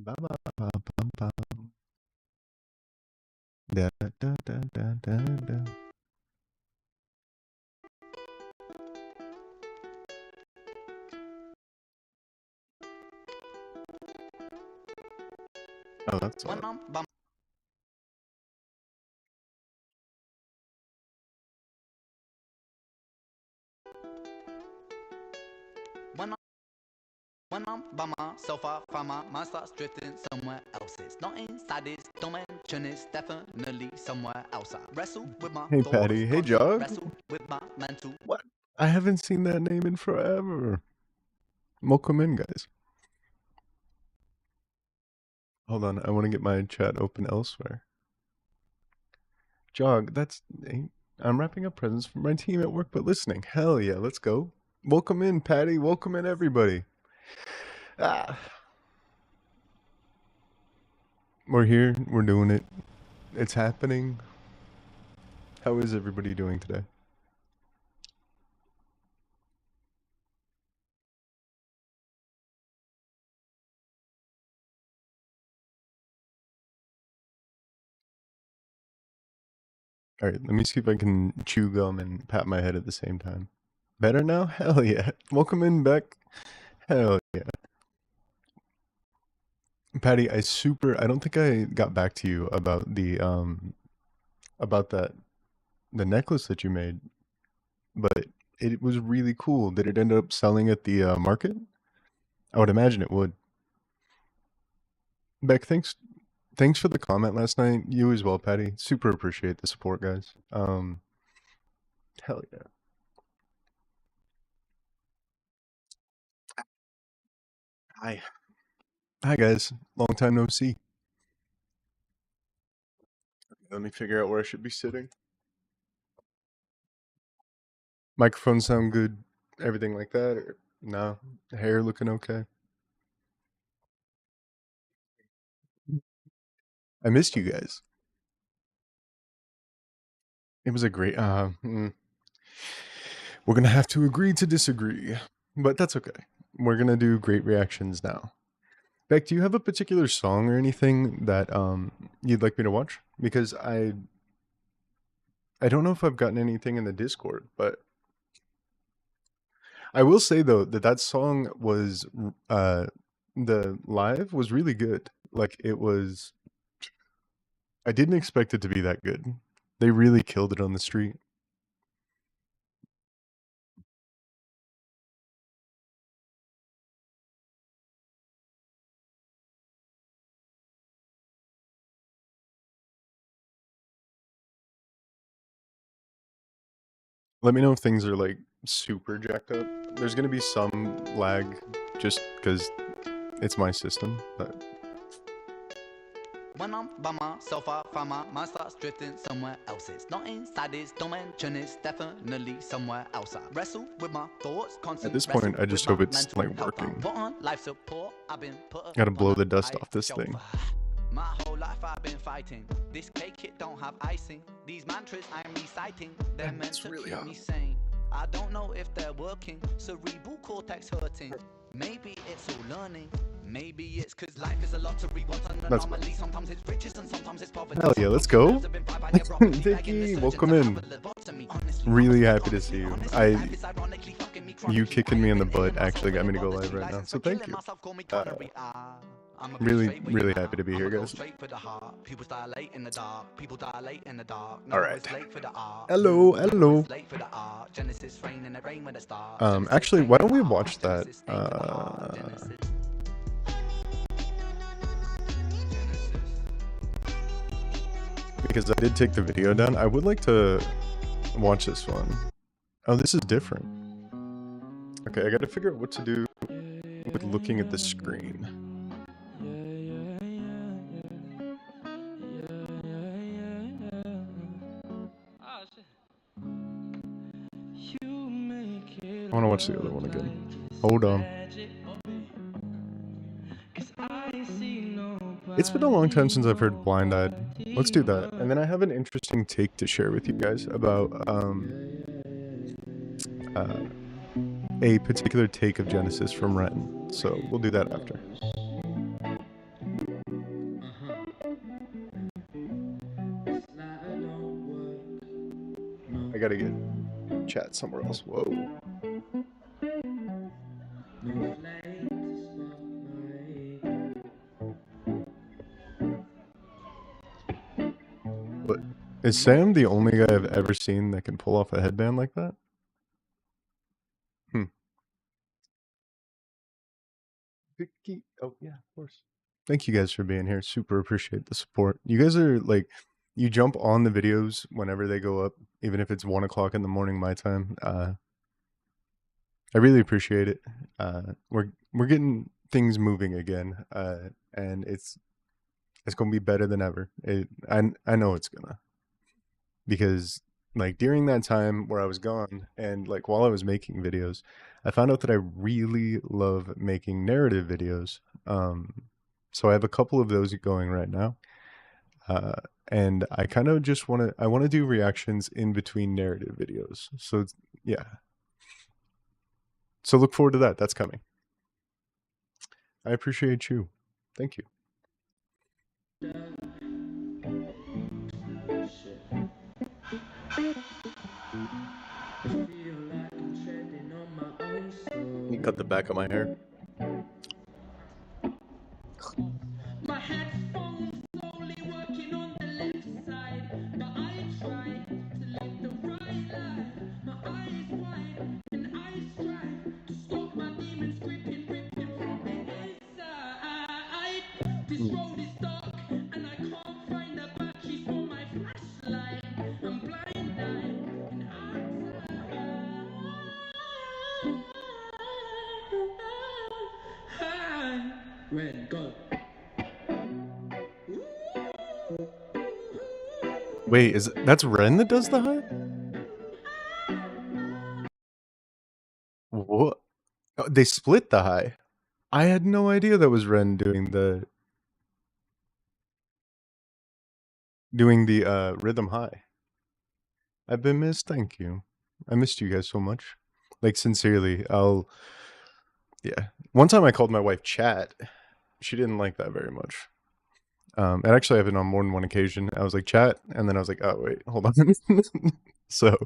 Ba ba ba bum bum. Da da da da da da. Oh, that's odd. When I'm by myself, I find my mind starts drifting somewhere else. It's not inside this dimension, it's definitely somewhere else. I wrestle with my Hey, thoughts, Patty. Hey, constantly Jog. wrestle with my mental. What? I haven't seen that name in forever. Welcome in, guys. Hold on, I want to get my chat open elsewhere. Jog, I'm wrapping up presents for my team at work, but listening. Hell yeah, let's go. Welcome in, Patty. Welcome in, everybody. Ah. We're here. We're doing it. It's happening. How is everybody doing today? All right, let me see if I can chew gum and pat my head at the same time. Better now? Hell yeah. Welcome in, Beck. Hell yeah. Patty, I don't think I got back to you about about the necklace that you made, but it was really cool. Did it end up selling at the market? I would imagine it would. Beck, thanks for the comment last night. You as well, Patty. Super appreciate the support, guys. Hell yeah. Hi. Hi guys. Long time no see. Let me figure out where I should be sitting. Microphones sound good, everything like that, or no? Hair looking okay. I missed you guys. It was a great. We're gonna have to agree to disagree, but that's okay. We're gonna do great reactions now. Beck, do you have a particular song or anything that you'd like me to watch? Because I don't know if I've gotten anything in the Discord, but I will say though that that song was the live was really good. Like it was I didn't expect it to be that good. They really killed it on the street. Let me know if things are like super jacked up. There's gonna be some lag just because it's my system, but When I'm by myself, I find my mind starts drifting somewhere else. It's not inside this dimension, it's definitely somewhere else. I wrestle with my thoughts, at constantly this wrestle point, I with just my hope it's mental like health. I'm working. put on life support, I've been put Gotta on blow a the dust high off this shelf. thing. My whole life I've been fighting. This cake, it don't have icing. These mantras I'm reciting, they're meant It's to really keep hot. me sane. I don't know if they're working, cerebral cortex hurting. Maybe it's all learning. Maybe it's cause life is a lottery, what's an That's fine. anomaly. Sometimes it's riches and sometimes it's poverty. Hell yeah, let's go. Vicky, welcome in. Really happy to see you. You kicking me in the butt actually got me to go live right now, so thank you. Really happy to be here, guys. All right. Hello, hello. Actually, why don't we watch that? Because I did take the video down. I would like to watch this one. Oh, this is different. Okay, I gotta figure out what to do with looking at the screen. I want to watch the other one again. Hold on. It's been a long time since I've heard Blind Eyed. Let's do that. And then I have an interesting take to share with you guys about a particular take of Genesis from Ren. So we'll do that after. chat somewhere else. Whoa. But is Sam the only guy I've ever seen that can pull off a headband like that? Vicky. Oh, yeah, of course. Thank you guys for being here. Super appreciate the support. You guys are like, you jump on the videos whenever they go up, even if it's 1 o'clock in the morning my time. I really appreciate it. We're getting things moving again, and it's gonna be better than ever. I know it's gonna, because like during that time where I was gone and like while I was making videos, I found out that I really love making narrative videos. So I have a couple of those going right now. And I kind of just want to do reactions in between narrative videos. So yeah. So look forward to that. That's coming. I appreciate you. Thank you. You cut the back of my hair. My headphones slowly working on the left side, but I try to live the right life. My eyes wide and I strive to stop my demons gripping from the inside. This road is dark and I can't find the batteries for my flashlight. I'm blind and outside. Red, go. Wait, that's Ren that does the high? What? Oh, they split the high. I had no idea that was Ren doing the rhythm high. I've been missed. Thank you. I missed you guys so much. Like sincerely, yeah. One time I called my wife Chat. She didn't like that very much. And actually I've been on more than one occasion. I was like Chat, and then I was like, oh wait, hold on. So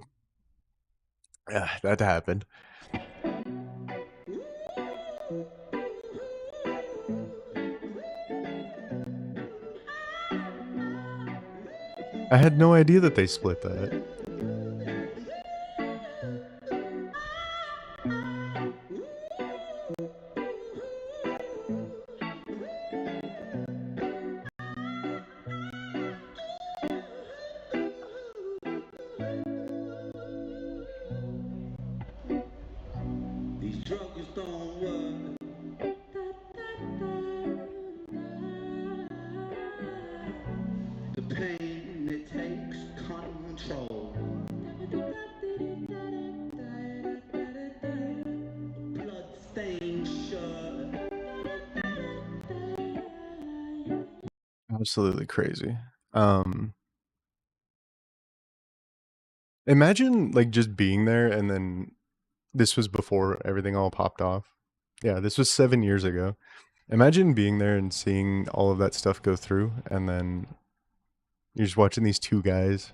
yeah, that happened. I had no idea that they split that. These drugs don't work. The pain, it takes control. Bloodstained shirt. Absolutely crazy. Imagine like just being there, and then this was before everything all popped off. Yeah, this was 7 years ago. Imagine being there and seeing all of that stuff go through, and then you're just watching these two guys,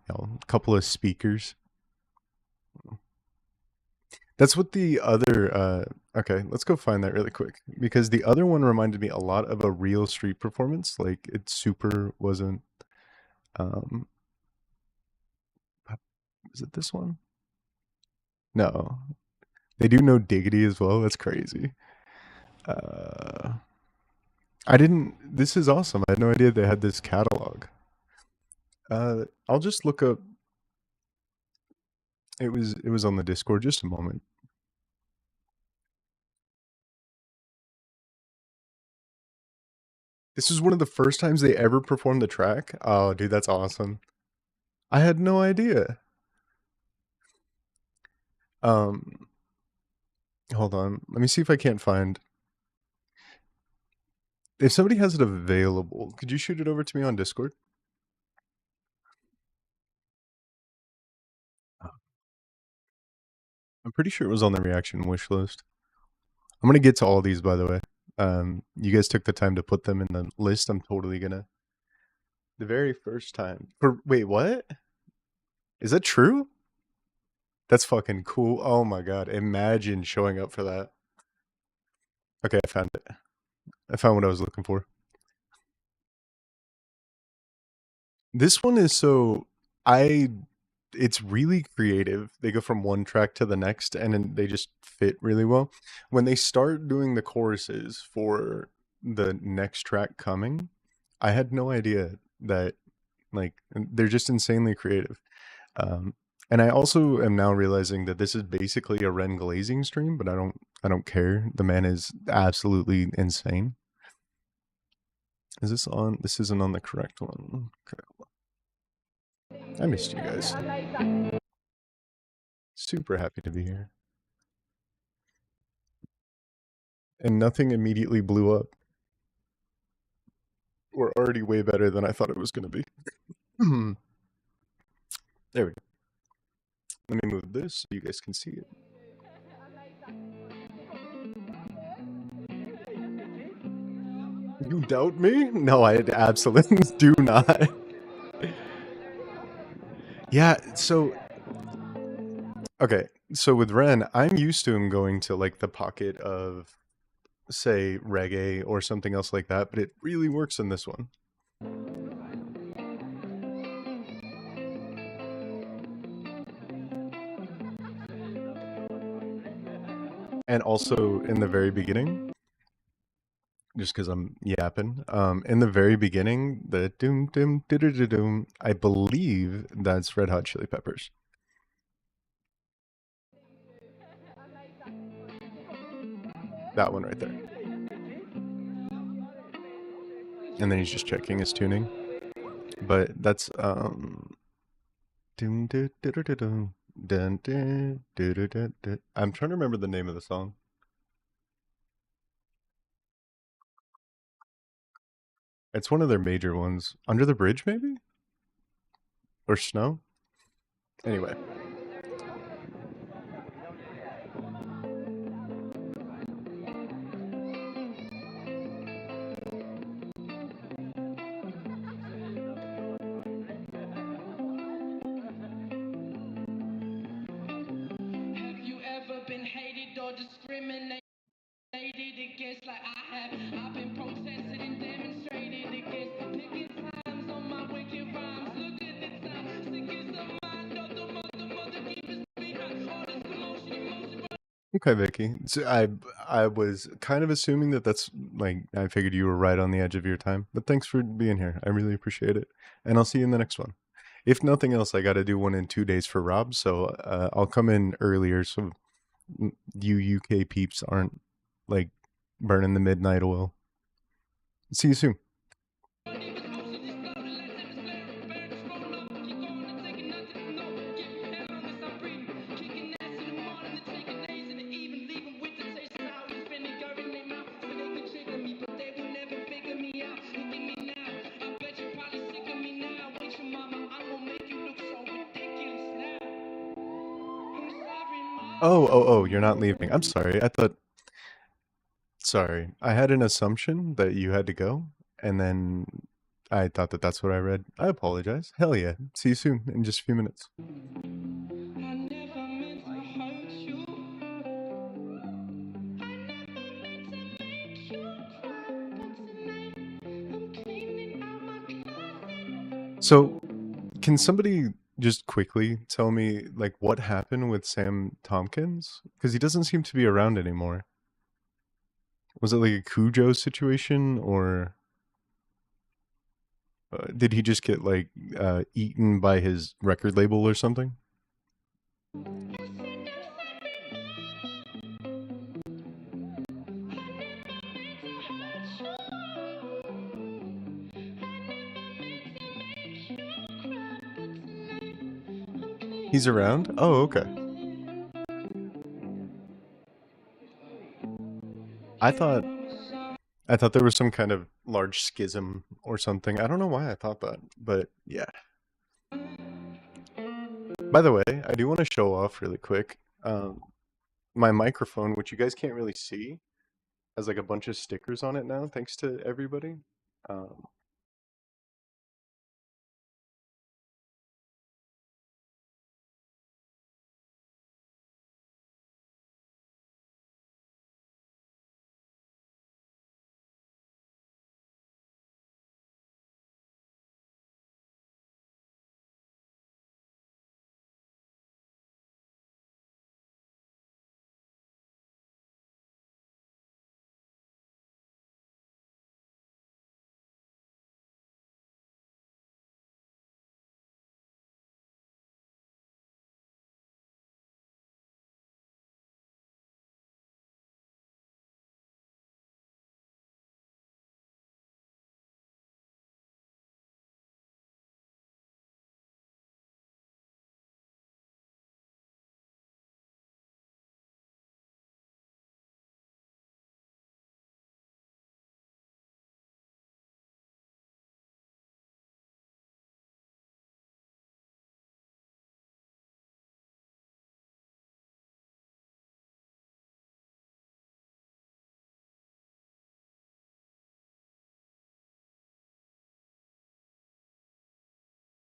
you know, a couple of speakers. That's what the other, okay, let's go find that really quick, because the other one reminded me a lot of a real street performance. Like it super wasn't, is it this one? No. They do No Diggity as well. That's crazy. This is awesome. I had no idea they had this catalog. I'll just look up. It was on the Discord. Just a moment. This is one of the first times they ever performed the track. Oh, dude, that's awesome. I had no idea. Hold on. Let me see if I can't find. If somebody has it available, could you shoot it over to me on Discord? I'm pretty sure it was on the reaction wish list. I'm gonna get to all these, by the way. You guys took the time to put them in the list. I'm totally gonna. The very first time. Wait, what? Is that true? That's fucking cool. Oh my god, imagine showing up for that. Okay, I found it. I found what I was looking for. This one is so I it's really creative. They go from one track to the next and then they just fit really well. When they start doing the choruses for the next track coming, I had no idea that like they're just insanely creative. Um and I also am now realizing that this is basically a Ren Glazing stream, but I don't care. The man is absolutely insane. Is this on? This isn't on the correct one. Okay. I missed you guys. Super happy to be here. And nothing immediately blew up. We're already way better than I thought it was going to be. There we go. Let me move this so you guys can see it. You doubt me? No, I absolutely do not. Yeah, so okay, so with Ren, I'm used to him going to like the pocket of say reggae or something else like that, but it really works in this one. And also in the very beginning, just because I'm yapping, in the very beginning, the doom doom doom doom, I believe that's Red Hot Chili Peppers. That one right there. And then he's just checking his tuning. But that's doom doom doom doom dun dun dun dun dun dun. I'm trying to remember the name of the song. It's one of their major ones. Under the Bridge, maybe? Or Snow? Anyway. Have you ever been hated or discriminated against like I have? I've been protested and demonstrated against. Picking times on my wicked rhymes. Look at the time. Sick as a mind. Mother keepers behind. All this emotion. Okay, Vicky. So I was kind of assuming that that's like I figured you were right on the edge of your time, but thanks for being here. I really appreciate it, and I'll see you in the next one. If nothing else, I got to do one in 2 days for Rob, so I'll come in earlier so you UK peeps aren't like burning the midnight oil. See you soon. Oh, you're not leaving. I'm sorry. I thought. Sorry. I had an assumption that you had to go, and then I thought that that's what I read. I apologize. Hell yeah. See you soon in just a few minutes. So, can somebody just quickly tell me like what happened with Sam Tompkins? Because he doesn't seem to be around anymore. Was it like a Cujo situation, or did he just get like eaten by his record label or something? He's around? Oh, okay. I thought I thought there was some kind of large schism or something. I don't know why I thought that, but yeah. By the way, I do want to show off really quick. My microphone, which you guys can't really see, has like a bunch of stickers on it now, thanks to everybody. Um,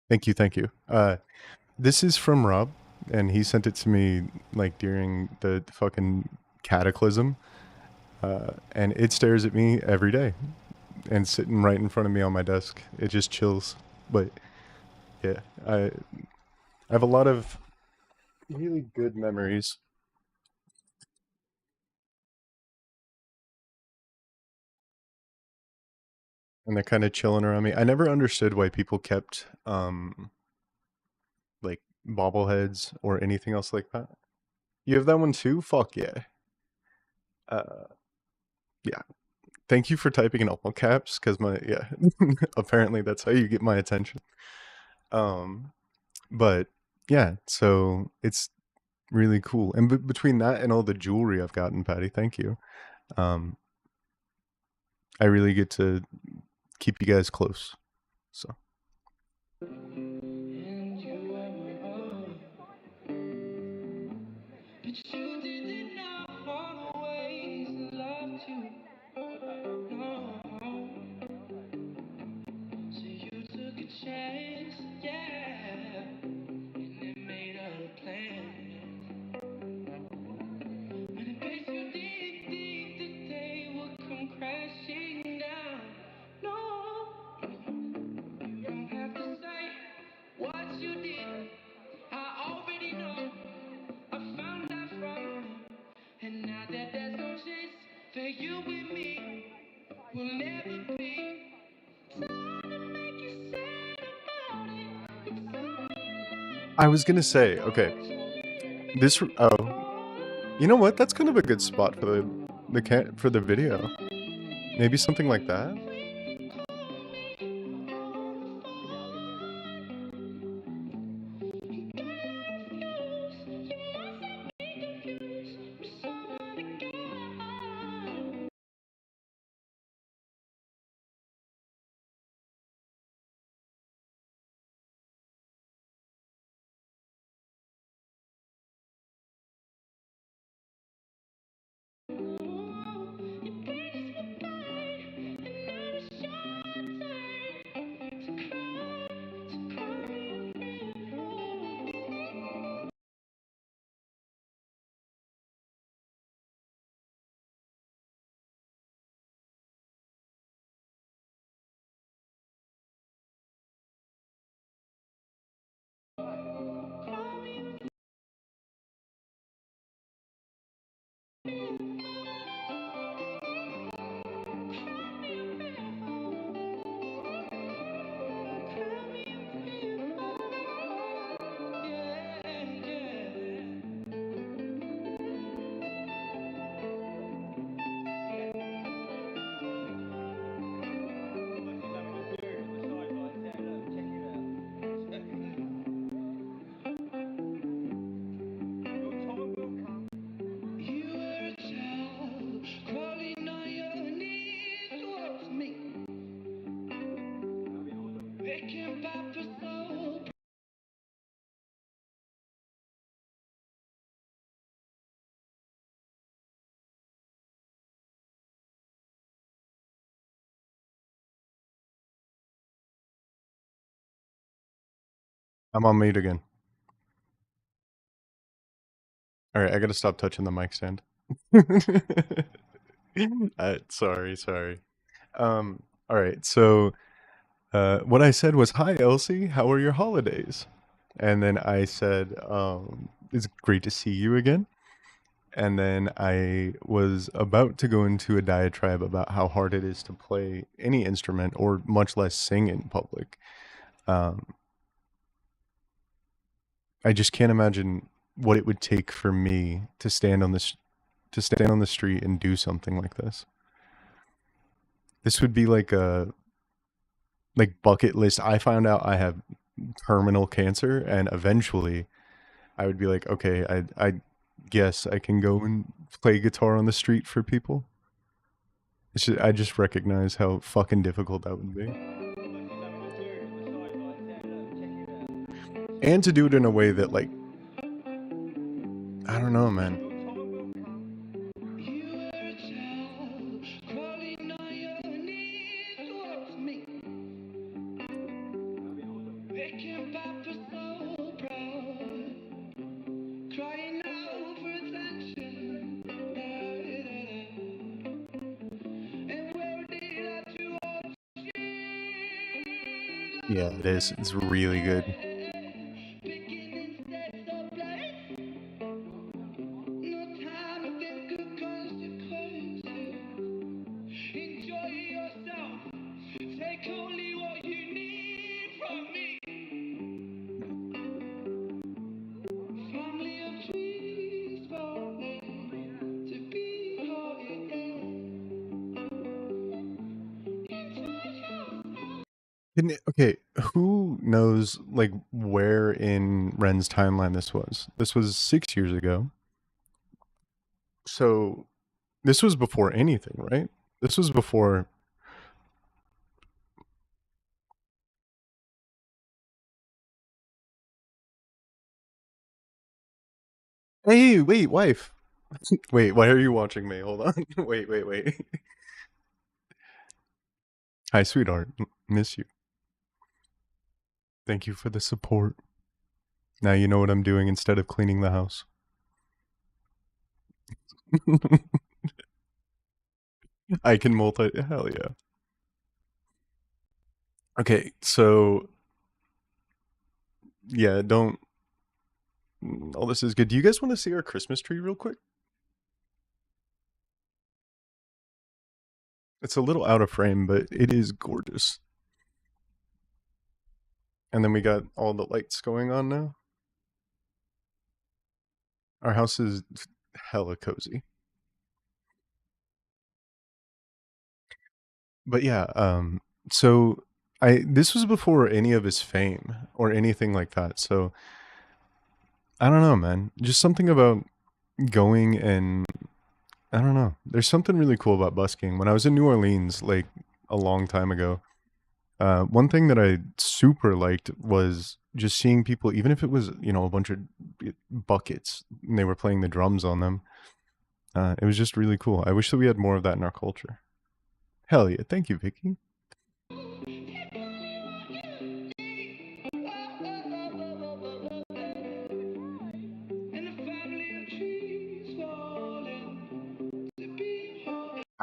Thank you, thank you. This is from Rob, and he sent it to me like during the fucking cataclysm, and it stares at me every day, and sitting right in front of me on my desk. It just chills. But yeah, I have a lot of really good memories, and they're kind of chilling around me. I never understood why people kept like bobbleheads or anything else like that. You have that one too? Fuck yeah. Uh, yeah. Thank you for typing in all caps, because my yeah, apparently that's how you get my attention. Um, but yeah, so it's really cool. And between that and all the jewelry I've gotten, Patty, thank you. Um, I really get to keep you guys close. So And you were my own. But you didn't know all the ways I loved you. No. So you took a chance, yeah. And then made a plan. But in case you didn't think that they would come crashing down. No. You don't have to say what you did. I already know. I found out from. And now that there's no chance for you and me, we'll never be. Time to make you sad about it. It's all I was gonna say, okay, this oh, you know what? That's kind of a good spot for the cat for the video. Maybe something like that. I'm on mute again. All right, I gotta stop touching the mic stand. Sorry. All right. So, what I said was, "Hi, Elsie. How are your holidays?" And then I said, "It's great to see you again." And then I was about to go into a diatribe about how hard it is to play any instrument, or much less sing in public. Um, I just can't imagine what it would take for me to stand on the street and do something like this. This would be like a bucket list. I found out I have terminal cancer, and eventually I would be like, okay, I guess I can go and play guitar on the street for people. I just recognize how fucking difficult that would be. And to do it in a way that, like, I don't know, man. Yeah, it is. It's really good. Picking instead of play. No time to think of consequences. Enjoy yourself. Take only what you need from me. Family of trees falling to be Okay, who knows like where in Ren's timeline this was? This was 6 years ago. So this was before anything, right? This was before. Hey, wait, wife. Wait, why are you watching me? Hold on. Wait. Hi, sweetheart. Miss you. Thank you for the support. Now you know what I'm doing instead of cleaning the house. I can multi. Hell yeah. Okay, so yeah, don't. All this is good. Do you guys want to see our Christmas tree real quick? It's a little out of frame, but it is gorgeous. And then we got all the lights going on now. Our house is hella cozy. But yeah, so this was before any of his fame or anything like that. So I don't know, man. Just something about going and I don't know. There's something really cool about busking. When I was in New Orleans, like a long time ago, one thing that I super liked was just seeing people, even if it was a bunch of buckets and they were playing the drums on them. It was just really cool. I wish that we had more of that in our culture. Hell yeah! Thank you, Vicky.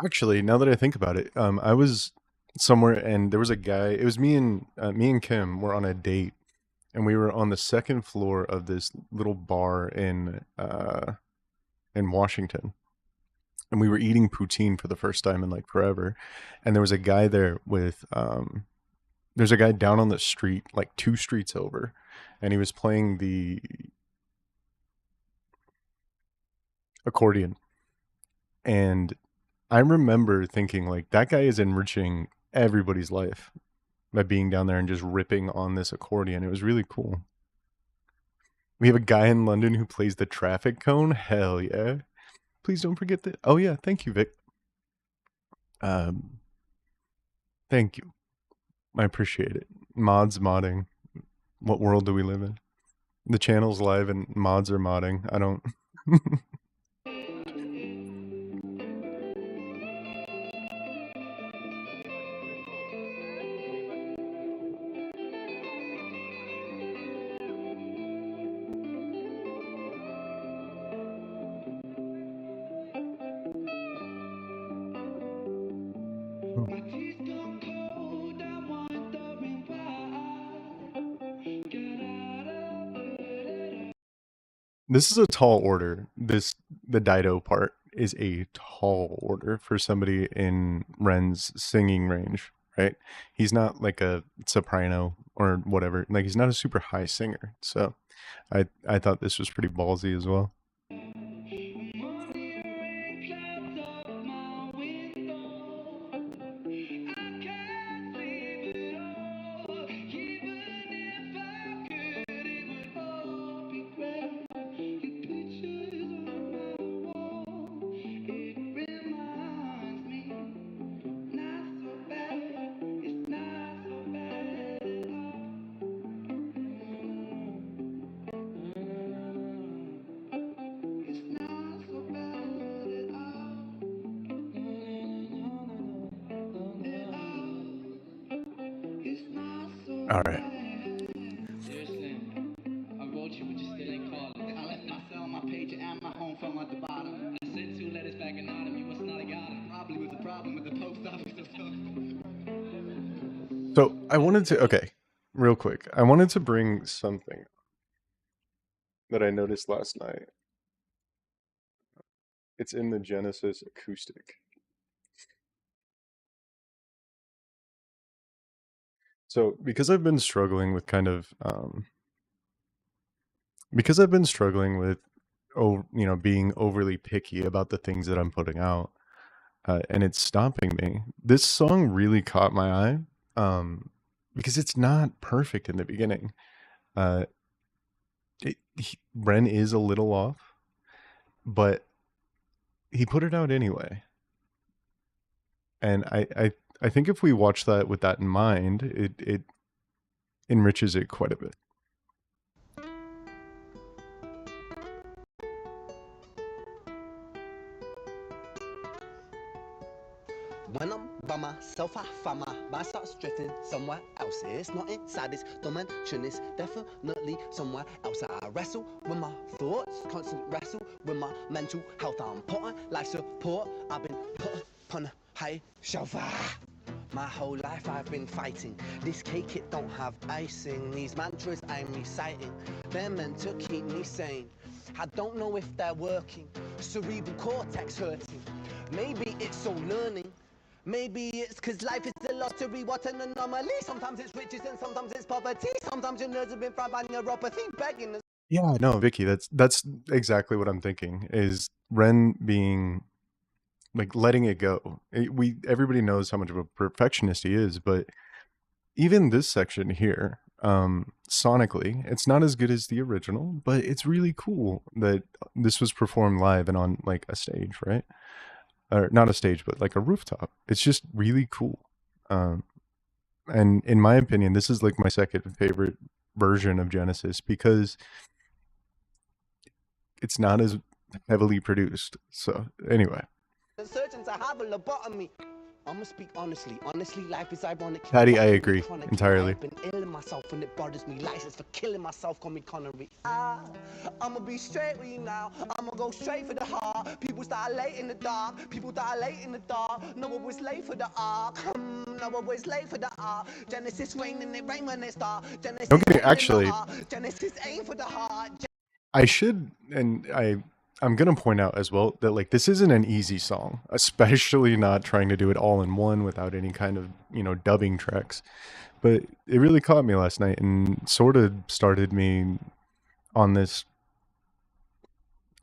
Actually, now that I think about it, I was somewhere and there was a guy. It was me and Kim were on a date, and we were on the second floor of this little bar in Washington, and we were eating poutine for the first time in like forever, and there was a guy there with there's a guy down on the street like two streets over, and he was playing the accordion, and I remember thinking like that guy is enriching everybody's life by being down there and just ripping on this accordion. It was really cool. We have a guy in London who plays the traffic cone. Hell yeah. Please don't forget that. Oh yeah, thank you, Vic. Um, thank you. I appreciate it. Mods modding. What world do we live in? The channel's live and mods are modding. I don't. My tea's gone cold, I'm wondering why. Get out of bed. This is a tall order. The Dido part is a tall order for somebody in Ren's singing range, right? He's not like a soprano or whatever. Like he's not a super high singer. So I thought this was pretty ballsy as well. Morning rain clouds up my window. I can't sleep at all. Even if I could, it would all be great. Your pictures on my wall. It reminds me, not so bad. It's not so bad at all. It's not so bad at all. It's not so All right. bad. Seriously, I wrote you, but you still ain't calling. I left my cell, my pager, and my home phone at the bottom. I sent 2 letters back anonymous. You must not have got it. Probably was a problem with the post office or something. So I wanted to okay. real quick, I wanted to bring something that I noticed last night. It's in the Genesis acoustic. So, because I've been struggling with because I've been struggling with, being overly picky about the things that I'm putting out, and it's stopping me. This song really caught my eye, because it's not perfect in the beginning. Uh, Ren is a little off, but he put it out anyway. And I think if we watch that with that in mind, it enriches it quite a bit. When I'm by myself, I find my mind starts drifting somewhere else. It's not inside this dimension, it's definitely somewhere else. I wrestle with my thoughts, constantly wrestle with my mental health. I'm putting life support, I've been put upon a high shelf. My whole life I've been fighting. This cake, it don't have icing. These mantras I'm reciting, they're meant to keep me sane. I don't know if they're working, cerebral cortex hurting. Maybe it's all learning. Maybe it's cause life is a lottery, what an anomaly. Sometimes it's riches and sometimes it's poverty. Sometimes your nerves have been fried by neuropathy, begging. Yeah, no, Vicky, that's exactly what I'm thinking. Is Ren being like letting it go? Everybody knows how much of a perfectionist he is, but even this section here, sonically, it's not as good as the original, but it's really cool that this was performed live and on like a stage, right? Or not a stage, but like a rooftop. It's just really cool. And in my opinion, this is like my second favorite version of Genesis because it's not as heavily produced. So anyway, The surgeons I have a lobotomy. I'ma speak honestly. Honestly, life is ironic. Patty, I agree entirely. I've been ill in myself and it bothers me. License for killing myself, call me Connery. I'ma be straight with you now. I'ma go straight for the heart. People start late in the dark. People die late in the dark. No one was late for the ark. No one was late for the ark. Genesis rain and it rain when it start. Genesis Don't get me, ain't in the actually, heart. Genesis aim for the heart. I should, and I'm gonna point out as well that like this isn't an easy song, especially not trying to do it all in one without any kind of dubbing tracks. But it really caught me last night and sort of started me on this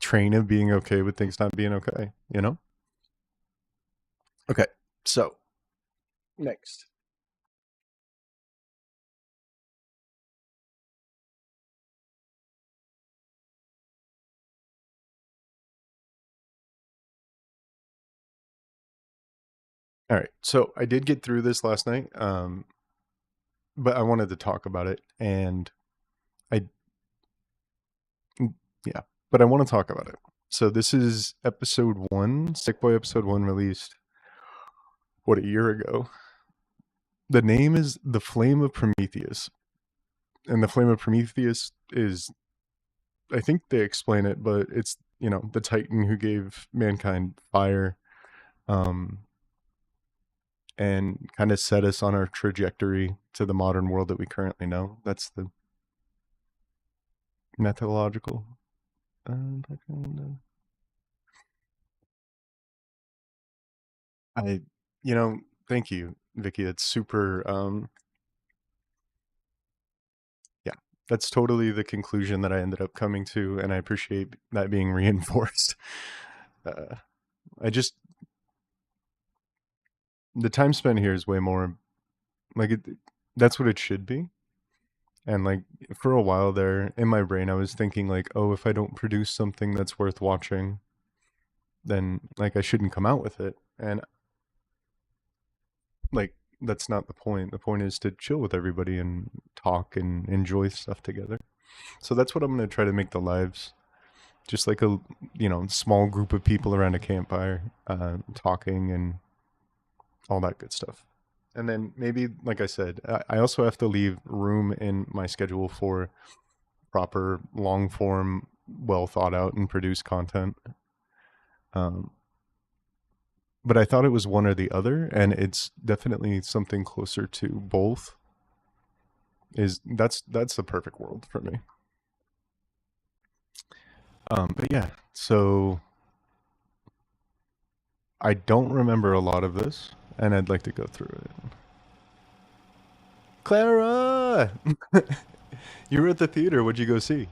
train of being okay with things not being okay. Okay, so next. All right, so I did get through this last night, but I wanted to talk about it, and I yeah, but I want to talk about it. So this is episode 1, Sick Boy episode 1, released a year ago. The name is The Flame of Prometheus, and the Flame of Prometheus is, I think they explain it, but it's the Titan who gave mankind fire, and kind of set us on our trajectory to the modern world that we currently know. That's the methodological. I, thank you, Vicky. That's super. Yeah, that's totally the conclusion that I ended up coming to, and I appreciate that being reinforced. Uh, I just the time spent here is way more like it. That's what it should be. And like for a while there in my brain, I was thinking like, oh, if I don't produce something that's worth watching, then like I shouldn't come out with it. And like that's not the point. The point is to chill with everybody and talk and enjoy stuff together. So that's what I'm going to try to make the lives, just like a small group of people around a campfire, talking and all that good stuff. And then maybe, like I said, I also have to leave room in my schedule for proper long form, well thought out and produced content. But I thought it was one or the other, and it's definitely something closer to both. is that's the perfect world for me. But yeah, so I don't remember a lot of this, and I'd like to go through it. Clara, you were at the theater. What'd you go see?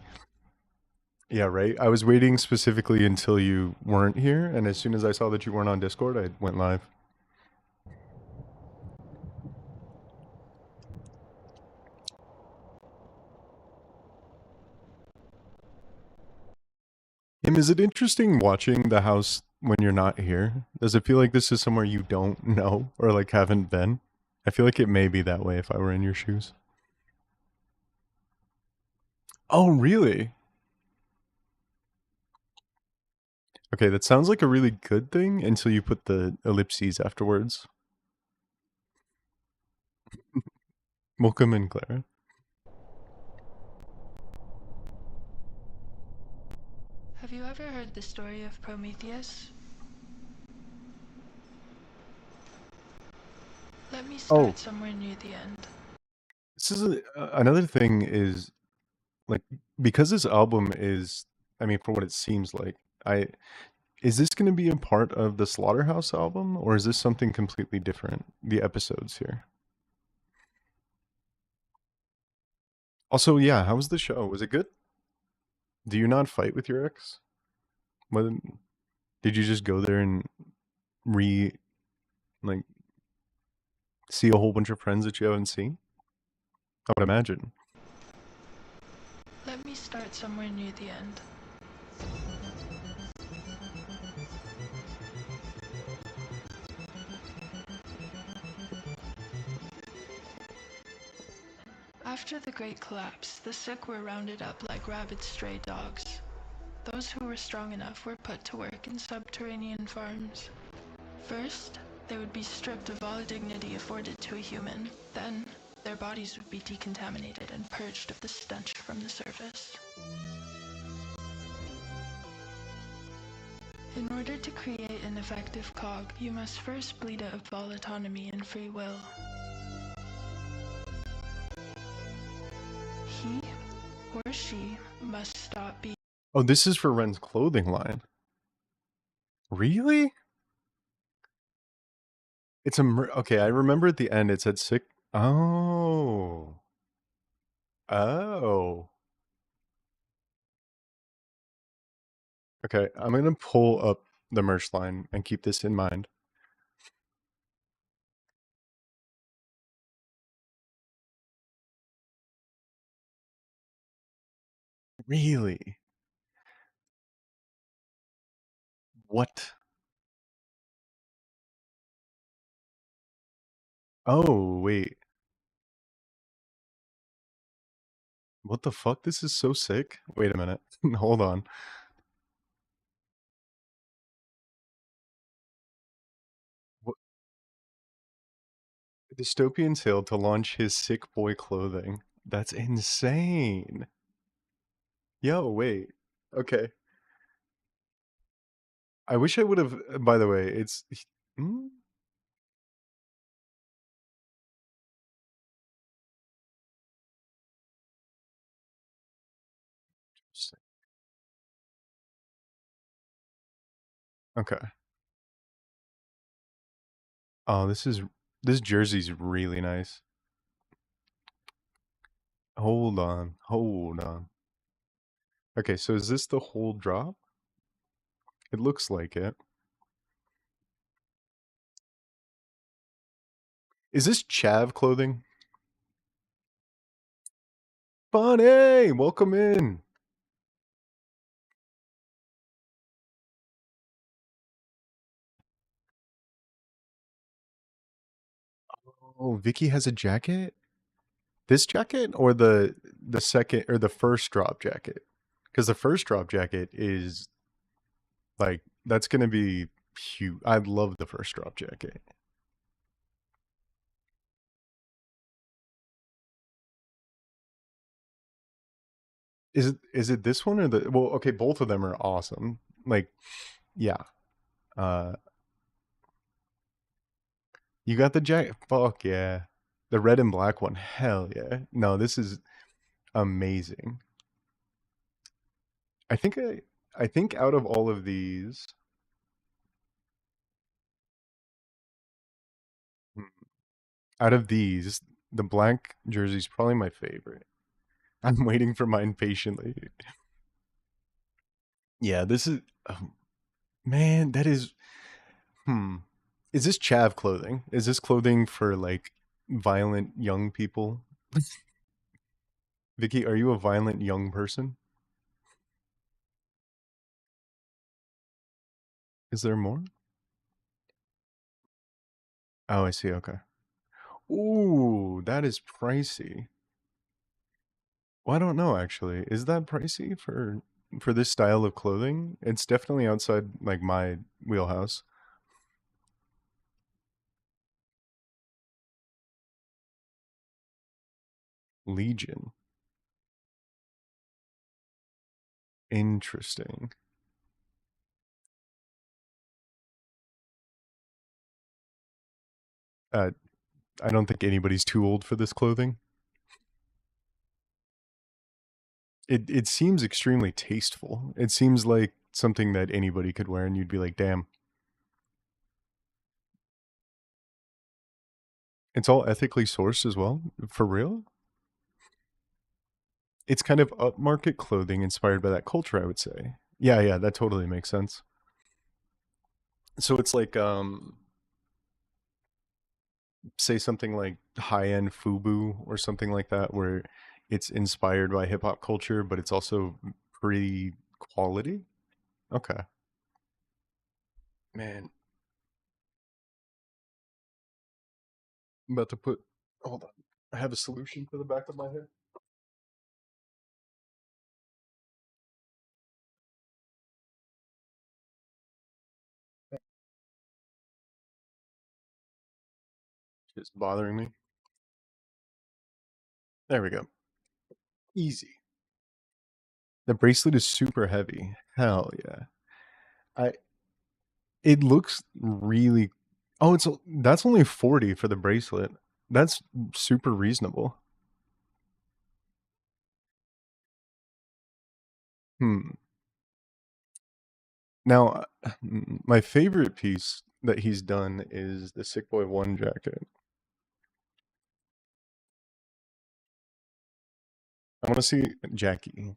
Yeah, right. I was waiting specifically until you weren't here, and as soon as I saw that you weren't on Discord, I went live. Is it interesting watching the house when you're not here? Does it feel like this is somewhere you don't know or like haven't been? I feel like it may be that way if I were in your shoes. Oh, really? Okay, that sounds like a really good thing until you put the ellipses afterwards. Welcome in, Clara. Have you ever heard the story of Prometheus? Let me start somewhere near the end. This is another thing is like because this album is, I mean, for what it seems like, I is this going to be a part of the Slaughterhouse album or is this something completely different? The episodes here. Also, yeah, how was the show? Was it good? Do you not fight with your ex? What did you just go there and re like see a whole bunch of friends that you haven't seen? I would imagine. Let me start somewhere near the end. After the Great Collapse, the sick were rounded up like rabid stray dogs. Those who were strong enough were put to work in subterranean farms. First, they would be stripped of all dignity afforded to a human. Then, their bodies would be decontaminated and purged of the stench from the surface. In order to create an effective cog, you must first bleed it of all autonomy and free will. He or she must stop being. Oh, this is for Ren's clothing line. Really? It's a okay. I remember at the end it said sick. Oh. Oh. Okay, I'm gonna pull up the merch line and keep this in mind. Really? What? Oh, wait. What the fuck? This is so sick. Wait a minute. Hold on. What? Dystopian Tale to launch his sick boy clothing. That's insane. Yo, wait. Okay. I wish I would have, by the way, it's. Hmm? Okay. Oh, this jersey's really nice. Hold on. Hold on. Okay, so is this the whole drop? It looks like it. Is this Chav clothing? Bunny, welcome in. Oh, Vicky has a jacket? This jacket or the second or the first drop jacket? Because the first drop jacket is like that's gonna be huge. I love the first drop jacket. Is it this one or the well, okay, both of them are awesome. Like, yeah. Uh you got the jacket. Fuck yeah. The red and black one. Hell yeah. No, this is amazing. I think I think out of all of these, hmm, out of these, the black jersey's probably my favorite. I'm waiting for mine patiently. Yeah, this is man, that is hmm. Is this chav clothing? Is this clothing for like violent young people? Vicky, are you a violent young person? Is there more? Oh, I see. Okay. Ooh, that is pricey. Well, I don't know actually. Is that pricey for this style of clothing? It's definitely outside like my wheelhouse. Legion. Interesting. Uh, I don't think anybody's too old for this clothing. It seems extremely tasteful. It seems like something that anybody could wear and you'd be like, "Damn." It's all ethically sourced as well? For real? It's kind of upmarket clothing inspired by that culture, I would say. Yeah, yeah, that totally makes sense. So it's like say something like high-end FUBU or something like that where it's inspired by hip hop culture but it's also pretty quality. Okay. Man, I'm about to put hold on. I have a solution for the back of my head. It's bothering me. There we go. Easy. The bracelet is super heavy. Hell yeah. I It looks really Oh, that's only 40 for the bracelet. That's super reasonable. Hmm. Now, my favorite piece that he's done is the Sick Boy 1 jacket. I want to see Jackie.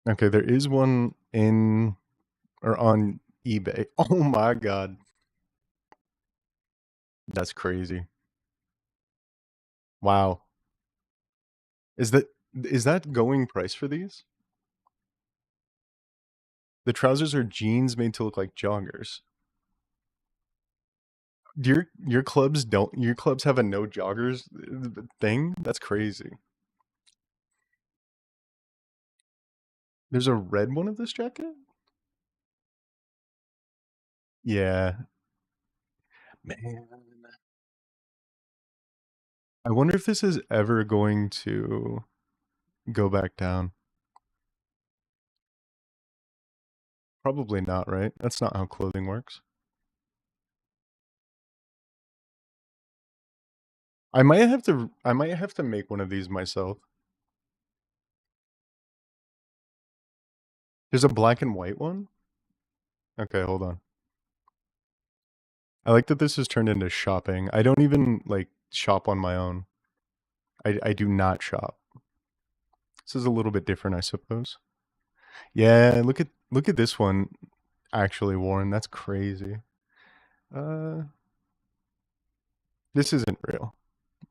Okay, there is one in or on eBay. Oh my god. That's crazy. Wow. Is that is that going price for these? The trousers are jeans made to look like joggers. Your clubs have a no joggers thing? That's crazy. There's a red one of this jacket? Yeah. Man. I wonder if this is ever going to go back down. Probably not, right? That's not how clothing works. I might have to make one of these myself. There's a black and white one? Okay, hold on. I like that this has turned into shopping. I don't even like shop on my own. I do not shop. This is a little bit different, I suppose. Yeah, look at this one actually worn. That's crazy. Uh this isn't real.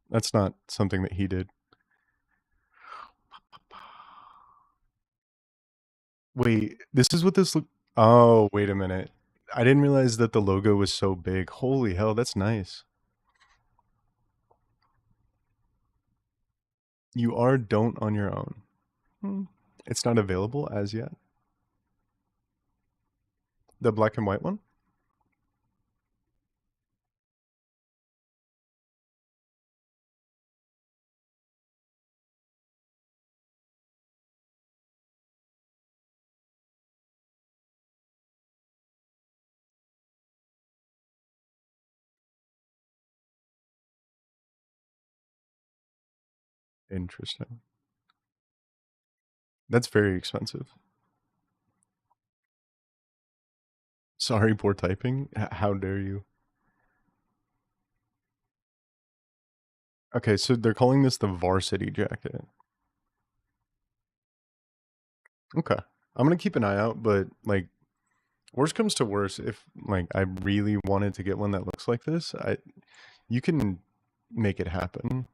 That's not something that he did. Wait, this is what this look Oh, wait a minute. I didn't realize that the logo was so big. Holy hell, that's nice. You are don't on your own. Hmm. It's not available as yet. The black and white one? Interesting. That's very expensive. Sorry, poor typing. How dare you? Okay, so they're calling this the varsity jacket. Okay. I'm gonna keep an eye out, but like, worst comes to worst, if like I really wanted to get one that looks like this, you can make it happen.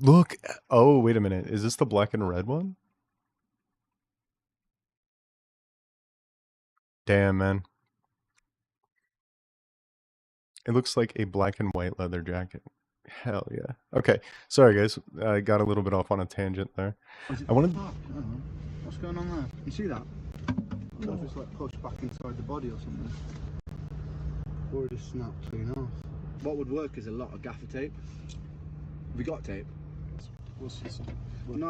Look, oh wait a minute, is this the black and red one? Damn, man. It looks like a black and white leather jacket. Hell yeah. Okay, sorry guys, I got a little bit off on a tangent there. I wanted. What's going on there? You see that? No. If it's like pushed back inside the body or something. Or it just snapped clean off. What would work is a lot of gaffer tape. Have we got tape? No,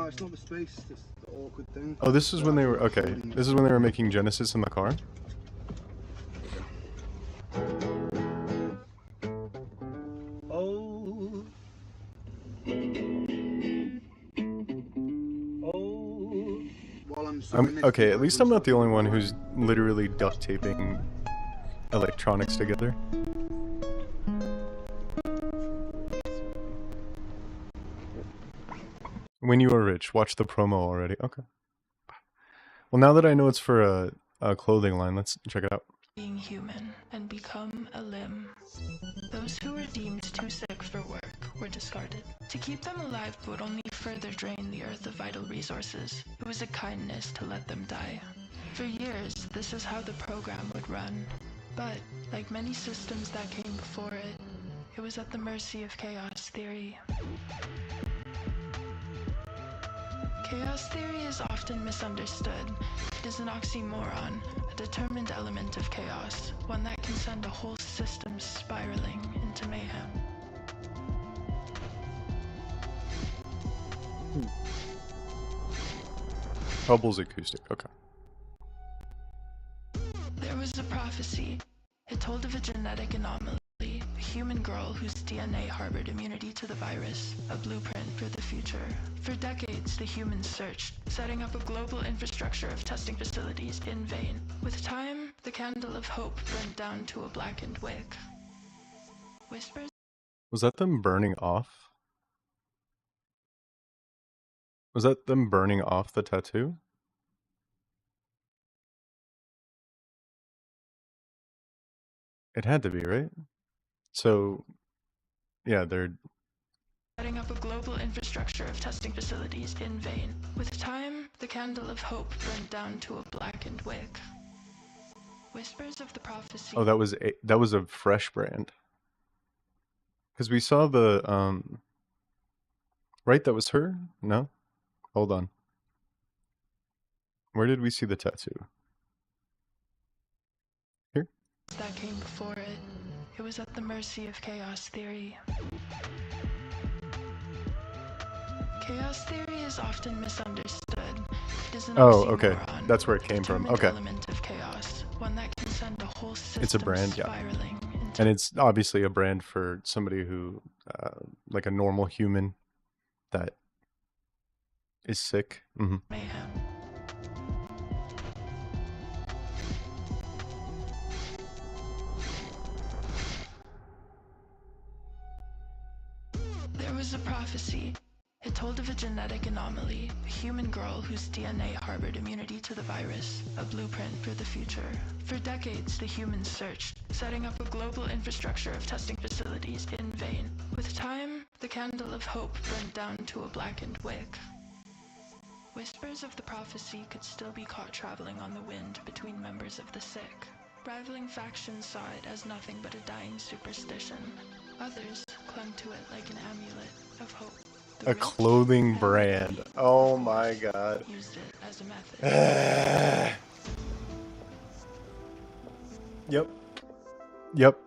it's not the space, it's the awkward thing. Oh, this is when they were, okay, this is when they were making Genesis in the car? Oh. Oh. While I'm okay, at least I'm not the only one who's literally duct taping electronics together. When You Are Rich, watch the promo already. Okay. Well, now that I know it's for a clothing line, let's check it out. Being human and become a limb. Those who were deemed too sick for work were discarded. To keep them alive would only further drain the earth of vital resources. It was a kindness to let them die. For years, this is how the program would run. But, like many systems that came before it, it was at the mercy of chaos theory. Chaos theory is often misunderstood. It is an oxymoron, a determined element of chaos, one that can send a whole system spiraling into mayhem. Hubble's acoustic, okay. There was a prophecy. It told of a genetic anomaly, a human girl whose DNA harbored immunity to the virus, a blueprint for the future. For decades, the humans searched, setting up a global infrastructure of testing facilities in vain. With time, the candle of hope burned down to a blackened wick. Whispers? Was that them burning off? Was that them burning off the tattoo? It had to be, right? So, yeah, they're setting up a global infrastructure of testing facilities in vain. With time, the candle of hope burned down to a blackened wick. Whispers of the prophecy. Oh, that was a fresh brand. Because we saw the right, that was her? No? Hold on. Where did we see the tattoo? Here? That came before it. It was at the mercy of chaos theory. Chaos theory is often misunderstood. It is an okay. oxymoron, That's where it came from. Okay. Element of chaos, one that can send a whole system it's a brand, yeah. And it's obviously a brand for somebody who, like a normal human that is sick. Mm-hmm. Mayhem. There was a prophecy. It told of a genetic anomaly, a human girl whose DNA harbored immunity to the virus, a blueprint for the future. For decades, the humans searched, setting up a global infrastructure of testing facilities in vain. With time, the candle of hope burned down to a blackened wick. Whispers of the prophecy could still be caught traveling on the wind between members of the sick. Rivaling factions saw it as nothing but a dying superstition. Others clung to it like an amulet of hope. A clothing brand. Oh my god. Used it as a method. Yep. Yep.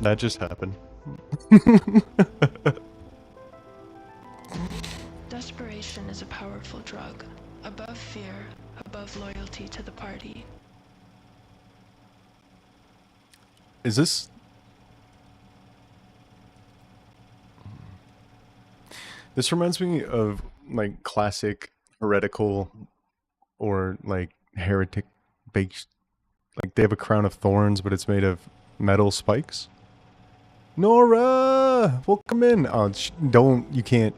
That just happened. Desperation is a powerful drug. Above fear, above loyalty to the party. Is this... This reminds me of like classic heretical or like heretic based. Like they have a crown of thorns, but it's made of metal spikes. Nora, welcome in. Oh, don't, you can't.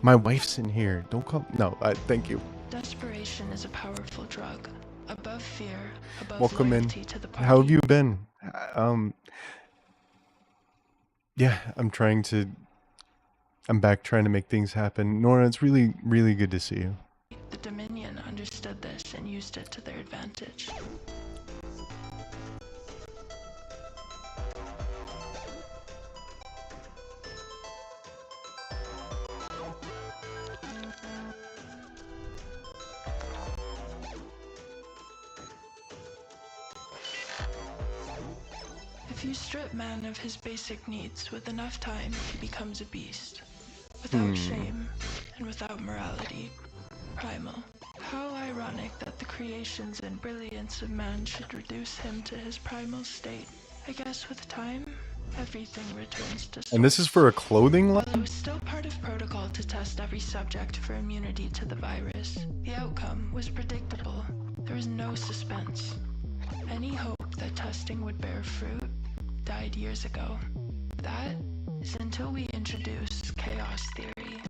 My wife's in here. Don't come. No, thank you. Desperation is a powerful drug. Above fear, above Welcome in. loyalty to the party. How have you been? Yeah, I'm back trying to make things happen. Nora, it's really, really good to see you. The Dominion understood this and used it to their advantage. If you strip man of his basic needs, with enough time, he becomes a beast. Without shame and without morality. Primal. How ironic that the creations and brilliance of man should reduce him to his primal state. I guess with time, everything returns to source. And this is for a clothing line? While it was still part of protocol to test every subject for immunity to the virus, the outcome was predictable. There was no suspense. Any hope that testing would bear fruit died years ago. That is until we introduced chaos theory.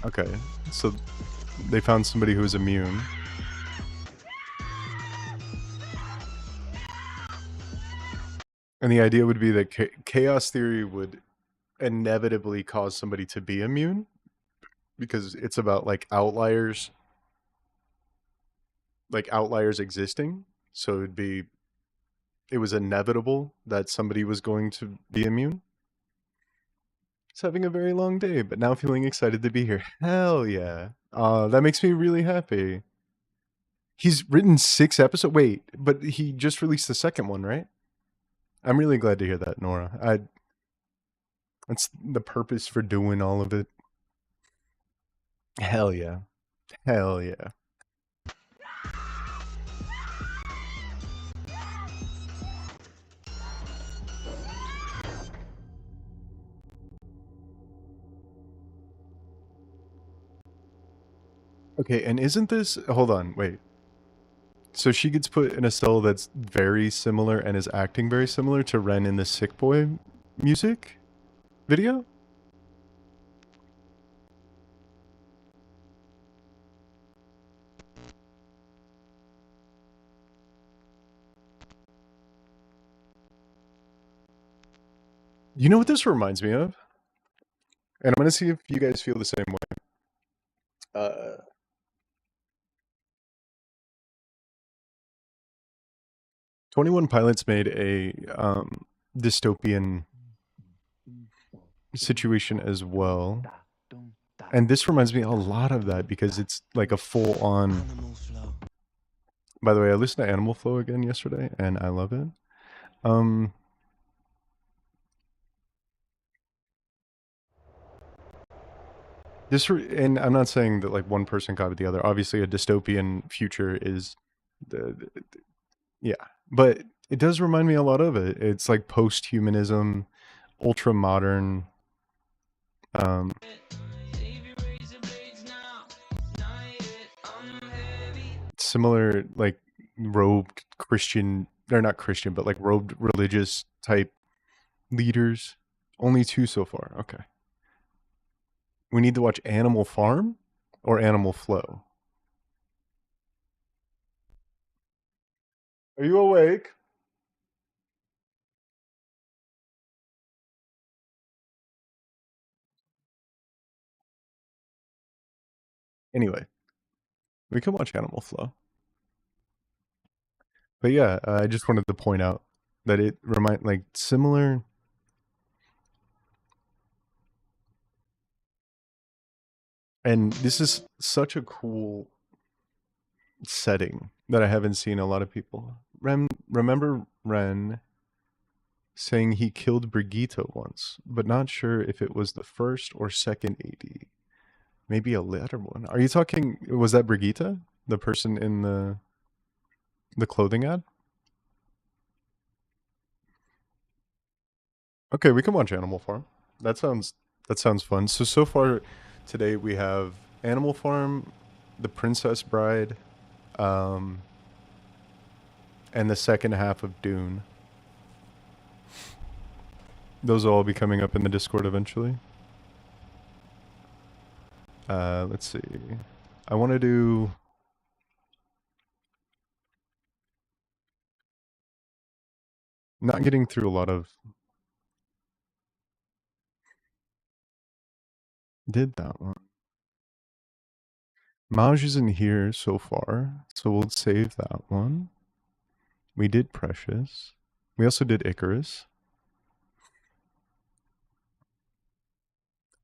Okay, so they found somebody who was immune. And the idea would be that chaos theory would inevitably cause somebody to be immune because it's about like outliers existing. So it was inevitable that somebody was going to be immune. It's having a very long day, but now feeling excited to be here. Hell yeah. That makes me really happy. He's written 6 episodes. Wait, but he just released the second one, right? I'm really glad to hear that, Nora. That's the purpose for doing all of it. Hell yeah. Hell yeah. Okay, and isn't this... Hold on, wait. So she gets put in a cell that's very similar and is acting very similar to Ren in the Sick Boy music video? You know what this reminds me of? And I'm going to see if you guys feel the same way. 21 Pilots made a dystopian situation as well. And this reminds me a lot of that because it's like a full-on... By the way, I listened to Animal Flow again yesterday, and I love it. And I'm not saying that like one person copied the other. Obviously, a dystopian future is yeah, but it does remind me a lot of it. It's like post-humanism, ultra modern. Similar, like robed Christian, they're not Christian, but like robed religious type leaders. Only 2 so far. Okay. We need to watch Animal Farm or Animal Flow. Are you awake? Anyway, we can watch Animal Flow. But yeah, I just wanted to point out that it like similar. And this is such a cool setting that I haven't seen a lot of people. Remember Ren saying he killed Brigitte once, but not sure if it was the first or second AD. Maybe a later one. Are you talking, was that Brigitte? The person in the clothing ad? Okay, we can watch Animal Farm. That sounds fun. So far today we have Animal Farm, The Princess Bride, and the second half of Dune. Those will all be coming up in the Discord eventually. Let's see. I want to do... Not getting through a lot of... Did that one. Maj isn't here so far, so we'll save that one. We did Precious. We also did Icarus.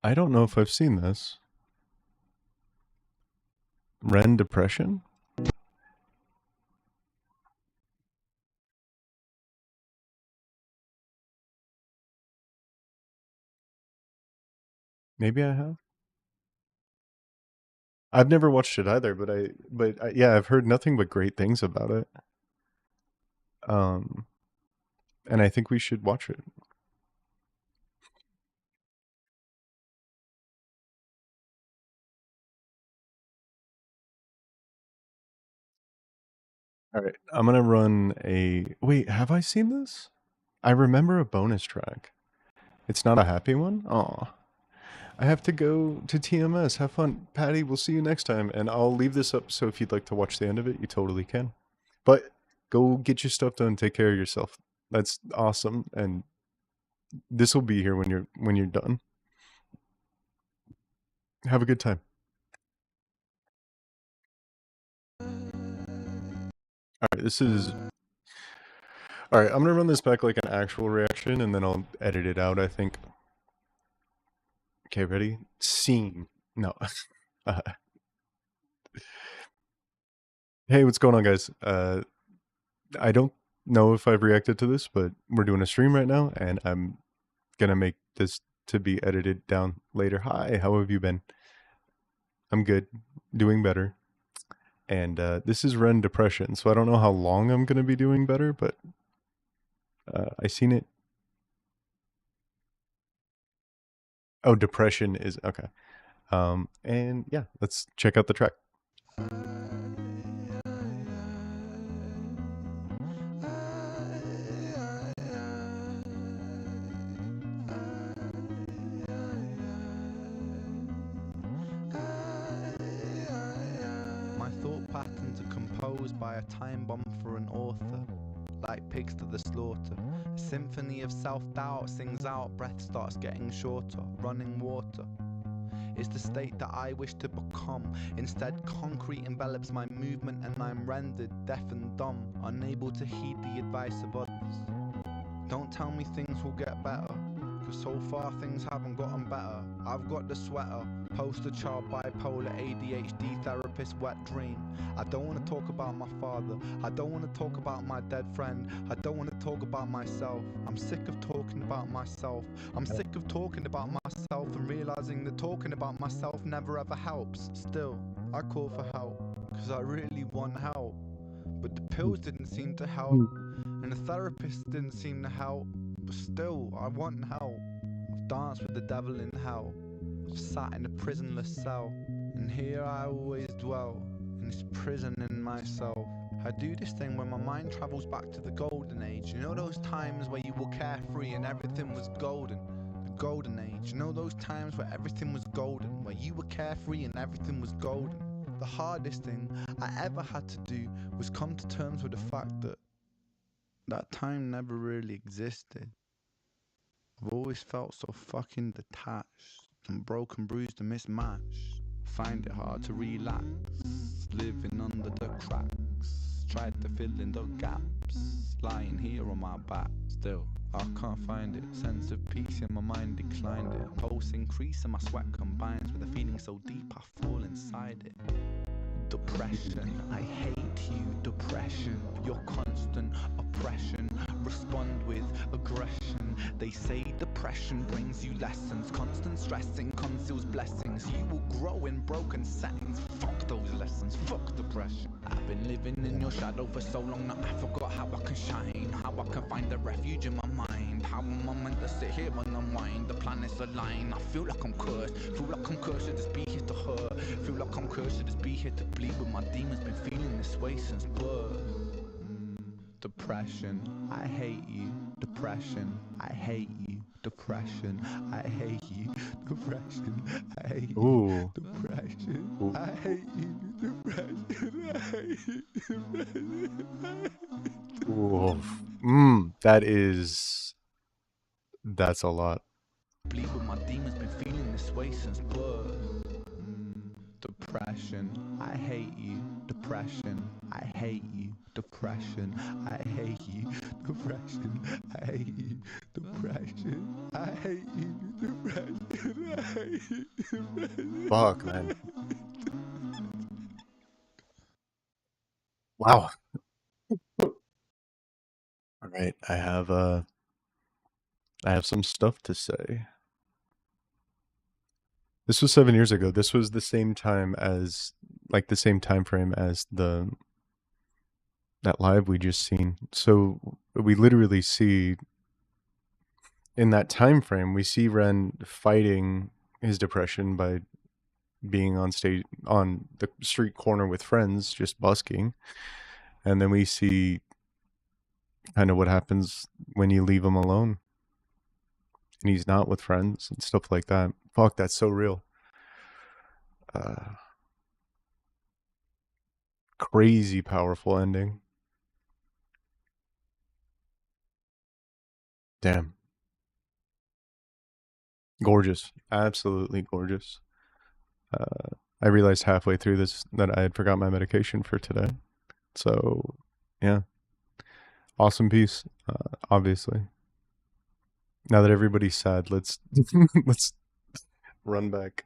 I don't know if I've seen this. Ren Depression? Maybe I have. I've never watched it either, but yeah, I've heard nothing but great things about it. And I think we should watch it. All right, I'm gonna run a... Wait, have I seen this? I remember a bonus track. It's not a happy one? Aw. I have to go to TMS. Have fun. Patty, we'll see you next time. And I'll leave this up, so if you'd like to watch the end of it, you totally can. But go get your stuff done. Take care of yourself. That's awesome. And this will be here when you're done. Have a good time. Alright, this is... Alright, I'm gonna run this back like an actual reaction, and then I'll edit it out, I think. Okay, ready? Scene. No. Hey, what's going on, guys? I don't know if I've reacted to this, but we're doing a stream right now, and I'm gonna make this to be edited down later. Hi, how have you been? I'm good. Doing better. And this is Ren Depression, so I don't know how long I'm gonna be doing better, but I seen it. Oh, Depression is okay. And yeah, let's check out the track. My thought patterns are composed by a time bomb for an author, like pigs to the slaughter. A symphony of self-doubt sings out, breath starts getting shorter, running water. It's the state that I wish to become. Instead, concrete envelops my movement and I'm rendered deaf and dumb, unable to heed the advice of others. Don't tell me things will get better, cause so far things haven't gotten better. I've got the sweater, poster child, bipolar, ADHD, therapist, wet dream. I don't want to talk about my father, I don't want to talk about my dead friend, I don't want to talk about myself. I'm sick of talking about myself, I'm sick of talking about myself and realizing that talking about myself never ever helps. Still, I call for help, cause I really want help. But the pills didn't seem to help, and the therapist didn't seem to help. But still, I want help. I've danced with the devil in hell, I've sat in a prisonless cell, and here I always dwell, in this prison in myself. I do this thing when my mind travels back to the golden age. You know those times where you were carefree and everything was golden? The golden age. You know those times where everything was golden, where you were carefree and everything was golden? The hardest thing I ever had to do was come to terms with the fact that that time never really existed. I've always felt so fucking detached and broken, bruised and mismatched. Find it hard to relax, living under the cracks. Tried to fill in the gaps, lying here on my back. Still, I can't find it. Sense of peace in my mind declined it. Pulse increase and my sweat combines with a feeling so deep I fall inside it. Depression, I hate you, depression. Your constant oppression, respond with aggression. They say depression brings you lessons. Constant stressing conceals blessings. You will grow in broken settings. Fuck those lessons, fuck depression. I've been living in your shadow for so long that I forgot how I can shine, how I can find a refuge in my mind, How am I meant to sit here and unwind? The planets align. I feel like I'm cursed. Feel like I'm cursed to just be here to hurt. Feel like I'm cursed to just be here to bleed. But my demons been feeling this way since birth. Depression, I hate you. Depression, I hate you. Depression, I hate you. Depression, I hate you. Ooh. Depression, Ooh. I hate you. Depression, I hate you. Depression, I hate you. Ooh. That's a lot. Bleed, but my demons been feeling this way since birth. Depression, I hate you. Depression, I hate you. Depression, I hate you. Depression, I hate you. Depression, I hate you. Depression, I hate you. Depression. Fuck, man. Wow. All right, I have some stuff to say. This was 7 years ago. This was the same time as, like, the same time frame as that live we just seen. So we literally see, in that time frame, we see Ren fighting his depression by being on stage on the street corner with friends, just busking. And then we see kind of what happens when you leave him alone and he's not with friends and stuff like that. Fuck, that's so real. Crazy powerful ending. Damn. Gorgeous. Absolutely gorgeous. I realized halfway through this that I had forgot my medication for today. So, yeah. Awesome piece, obviously. Now that everybody's sad, let's let's run back.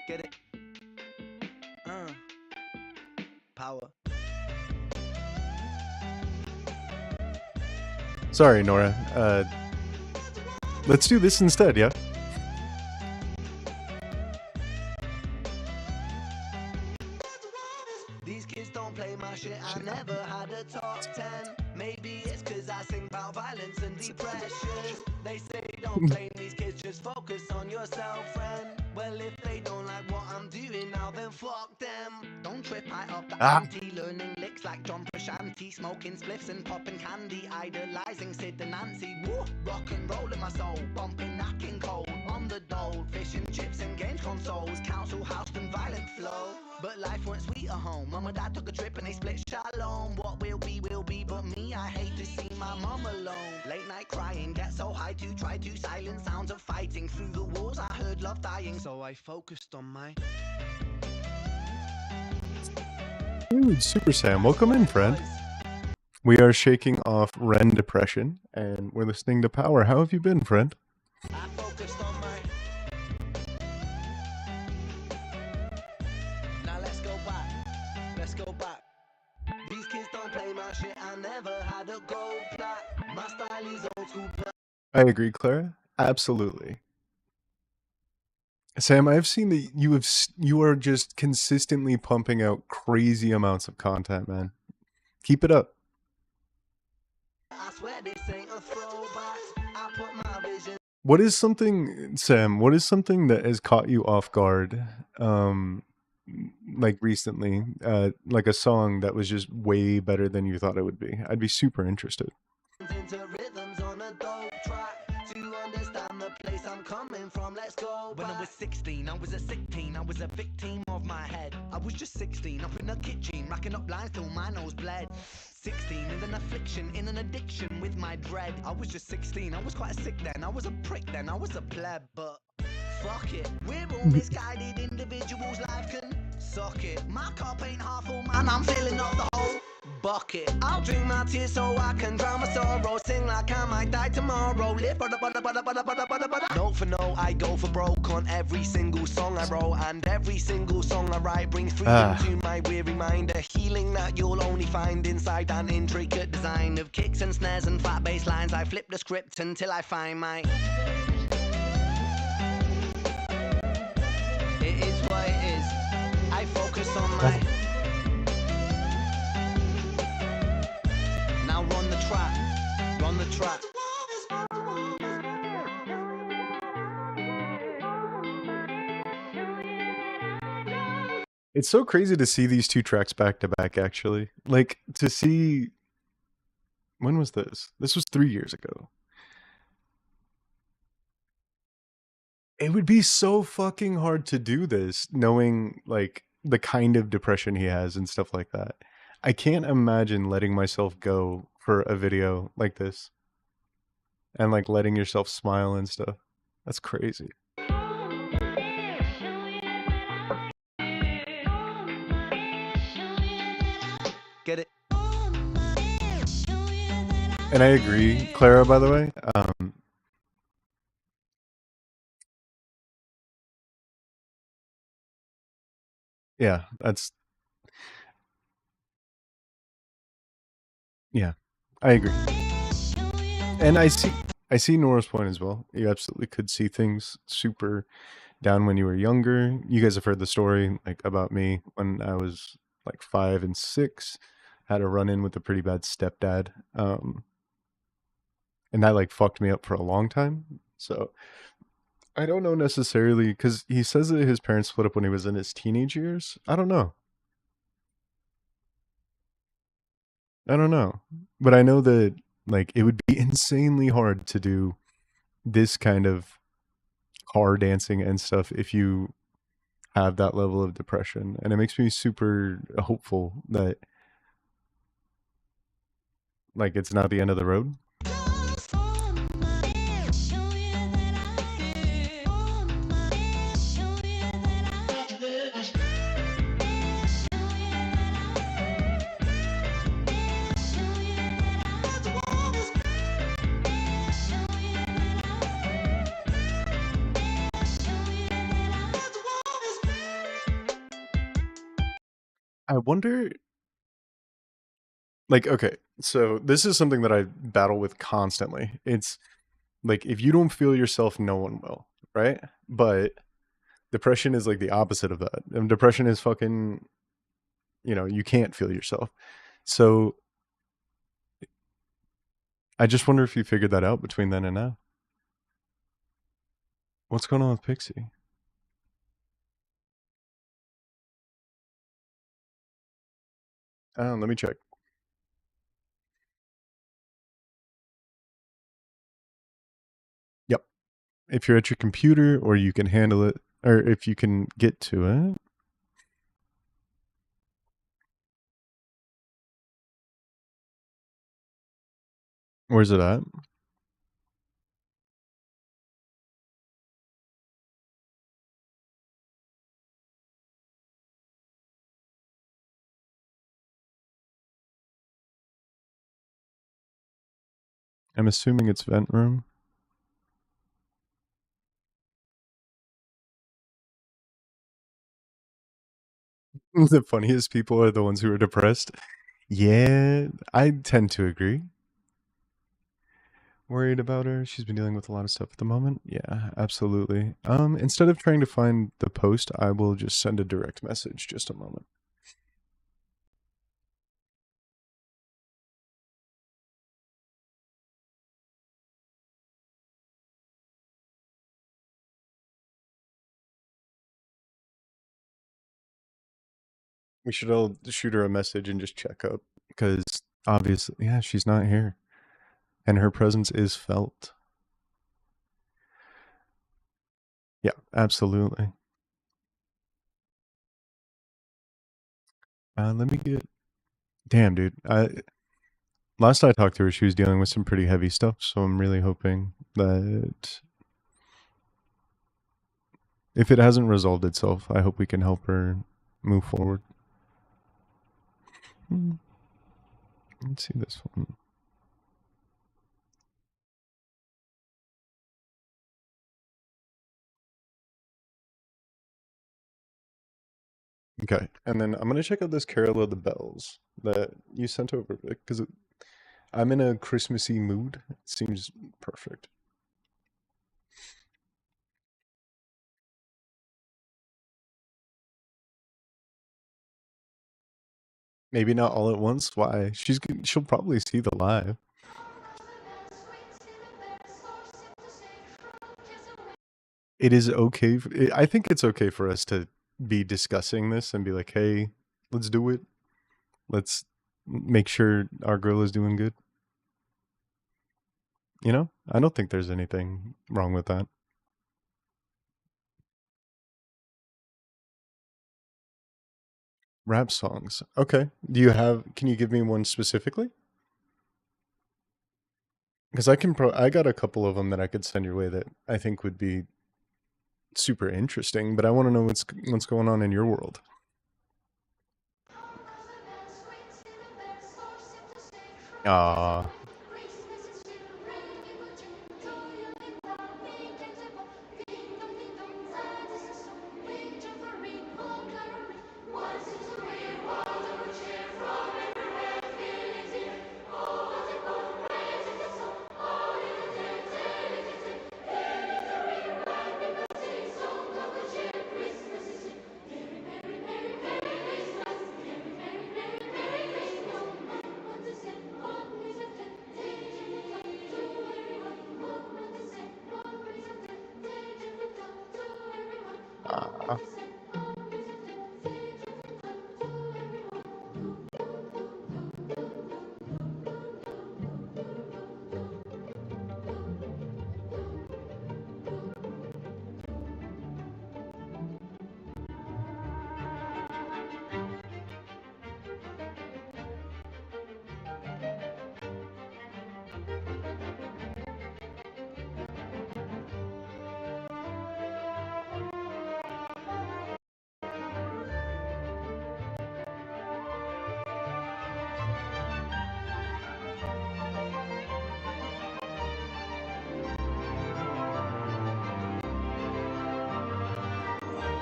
Get it? Power. Sorry, Nora. Let's do this instead, yeah? These kids don't play my shit, I never had a top 10. Maybe it's cause I sing about violence and depression. They say don't blame these kids, just focus on yourself, friend. Well, if they don't like what I'm doing now, then fuck them. Don't trip high up the ante, learning licks like John Frusciante, smoking spliffs and popping candy, idolizing Sid and Nancy. Woo! Rock and roll in my soul, bumping knocking cold on the dole, fish and chips and games consoles, council house and violent flow. But life weren't sweet at home. Mum and dad took a trip and they split shalom. What will be, but me, I hate to see my mum alone. Late night crying, get so high to try to silence sounds of fighting. Through the walls I heard love dying, so I focused on my... Dude, Super Sam, welcome in, friend. We are shaking off Ren depression, and we're listening to Power. How have you been, friend? I focused on my... Now let's go back. Let's go back. These kids don't play my shit. I never had a gold plat. My style is old school. I agree, Clara. Absolutely. Sam, I've seen that you are just consistently pumping out crazy amounts of content, man. Keep it up. I swear this ain't a throwback. I put my vision. What is something, Sam, what is something that has caught you off guard, like recently, like a song that was just way better than you thought it would be? I'd be super interested. Into rhythms on a dope track to understand the place I'm coming from. Let's go. When I was 16, I was a sick teen. I was a victim of my head. I was just 16, up in the kitchen, racking up lines till my nose bled. 16 in an affliction, in an addiction with my dread. I was just 16, I was quite sick then. I was a prick then, I was a pleb, but fuck it. We're all misguided individuals, life can suck it. My cup ain't half full, man, I'm filling up the whole bucket. I'll drink my tears so I can drown my sorrow. Sing like I might die tomorrow. Live note for note, I go for broke on every single song I wrote. And every single song I write brings freedom to my weary mind. A healing that you'll only find inside an intricate design of kicks and snares and fat bass lines. I flip the script until I find my... It is what it is. I focus on my... Now run the track. Run the track. It's so crazy to see these two tracks back to back, actually. Like, to see... When was this? This was 3 years ago. It would be so fucking hard to do this, knowing, like, the kind of depression he has and stuff like that. I can't imagine letting myself go for a video like this. And, like, letting yourself smile and stuff. That's crazy. Get it? And I agree, Clara, by the way. Yeah, that's... Yeah, I agree. And I see Nora's point as well. You absolutely could see things super down when you were younger. You guys have heard the story, like, about me when I was like 5 and 6. Had a run-in with a pretty bad stepdad. And that, like, fucked me up for a long time. So I don't know necessarily, because he says that his parents split up when he was in his teenage years. I don't know. But I know that, like, it would be insanely hard to do this kind of car dancing and stuff if you have that level of depression. And it makes me super hopeful that, like, it's not the end of the road. I wonder, like, okay, so this is something that I battle with constantly. It's like, if you don't feel yourself, no one will, right? But depression is like the opposite of that. And depression is fucking, you can't feel yourself. So I just wonder if you figured that out between then and now. What's going on with Pixie? Let me check. Yep. If you're at your computer, or you can handle it, or if you can get to it. Where's it at? I'm assuming it's vent room. The funniest people are the ones who are depressed. Yeah, I tend to agree. Worried about her. She's been dealing with a lot of stuff at the moment. Yeah, absolutely. Instead of trying to find the post, I will just send a direct message. Just a moment. We should all shoot her a message and just check up, because obviously, yeah, she's not here. And her presence is felt. Yeah, absolutely. Let me get... Damn, dude. Last I talked to her, she was dealing with some pretty heavy stuff, so I'm really hoping that If it hasn't resolved itself, I hope we can help her move forward. Let's see this one. Okay, and then I'm gonna check out this Carol of the Bells that you sent over, Vic, because I'm in a Christmassy mood. It seems perfect. Maybe not all at once. Why? She'll probably see the live. It is okay. I think it's okay for us to be discussing this and be like, "Hey, let's do it. Let's make sure our girl is doing good." You know, I don't think there's anything wrong with that. Rap songs. Okay. Can you give me one specifically? Because I got a couple of them that I could send your way that I think would be super interesting, but I want to know what's going on in your world. Ah.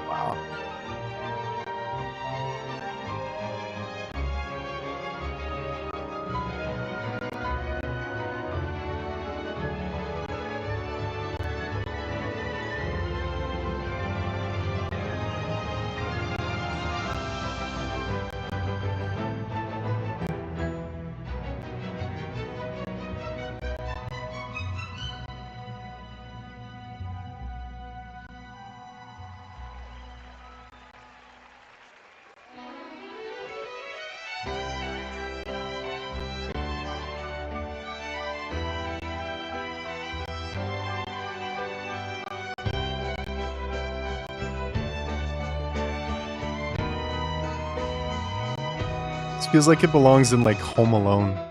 Wow. This feels like it belongs in like Home Alone.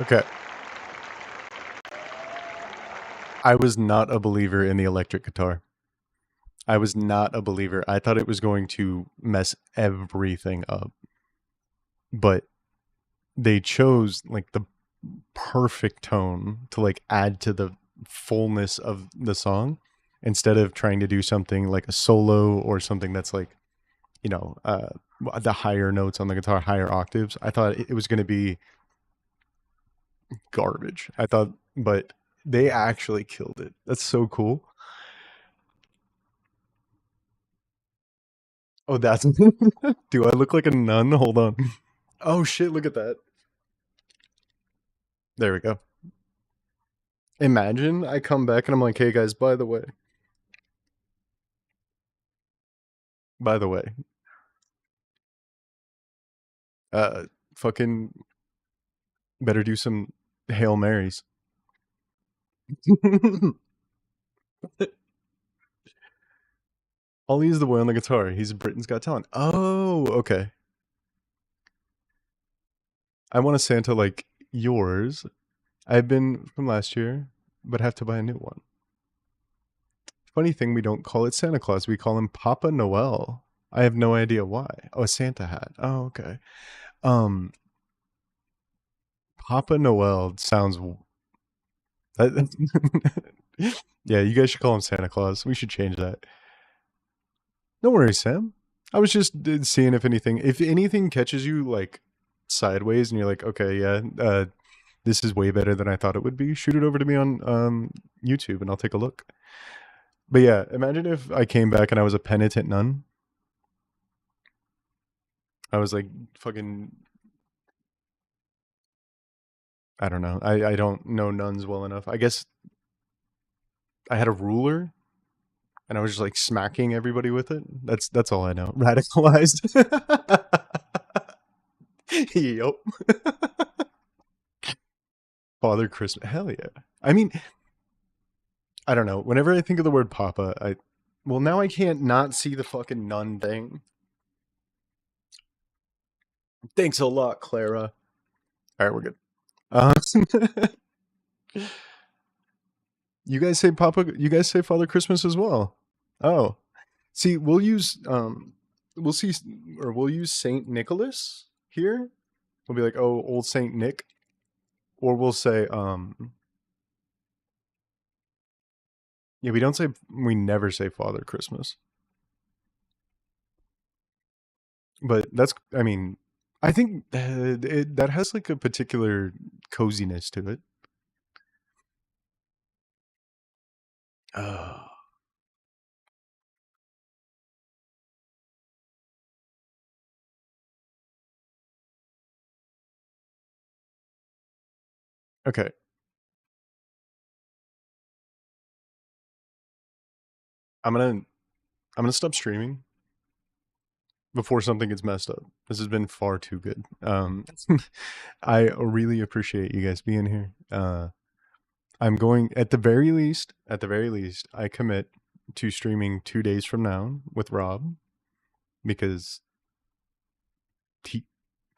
Okay. I was not a believer in the electric guitar. I was not a believer. I thought it was going to mess everything up. But they chose like the perfect tone to like add to the fullness of the song instead of trying to do something like a solo or something that's like, you know, the higher notes on the guitar, higher octaves. I thought it was going to be garbage. But they actually killed it. That's so cool. Oh, that's... Do I look like a nun? Hold on. Oh shit, look at that. There we go. Imagine I come back and I'm like, hey guys, by the way, fucking better do some Hail Marys. Ollie is the boy on the guitar. He's Britain's Got Talent. Oh, okay. I want a Santa like yours. I've been from last year, but have to buy a new one. Funny thing, we don't call it Santa Claus. We call him Papa Noel. I have no idea why. Oh, a Santa hat. Oh, okay. Papa Noel sounds... Yeah, you guys should call him Santa Claus. We should change that. No worries, Sam. I was just seeing if anything catches you like sideways and you're like, okay, yeah, this is way better than I thought it would be. Shoot it over to me on YouTube and I'll take a look. But yeah, imagine if I came back and I was a penitent nun. I was like fucking... I don't know. I don't know nuns well enough. I guess I had a ruler and I was just like smacking everybody with it. That's all I know. Radicalized. Yup. Father Christmas. Hell yeah. I mean, I don't know. Whenever I think of the word Papa, well, now I can't not see the fucking nun thing. Thanks a lot, Clara. All right, we're good. You guys say Papa? You guys say Father Christmas as well? Oh, see, we'll use Saint Nicholas here. We'll be like, oh, old Saint Nick, or we'll say yeah, we never say Father Christmas. But I mean, I think that has like a particular coziness to it. Okay. I'm gonna stop streaming before something gets messed up. This has been far too good. I really appreciate you guys being here. I'm going at the very least, I commit to streaming 2 days from now with Rob, because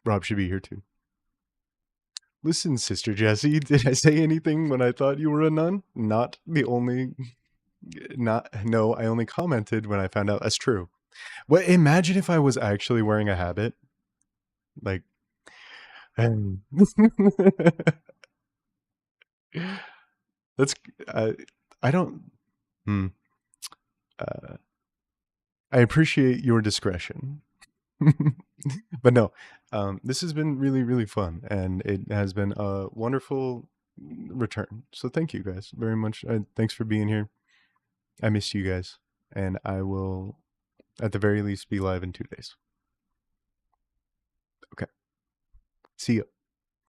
Rob should be here too. Listen, Sister Jessie, did I say anything when I thought you were a nun? No, I only commented when I found out. That's true. Well, imagine if I was actually wearing a habit. Like, that's, I don't, I appreciate your discretion. But no, this has been really, really fun, and it has been a wonderful return. So thank you guys very much. Thanks for being here. I miss you guys, and I will, at the very least, be live in 2 days. Okay. See ya.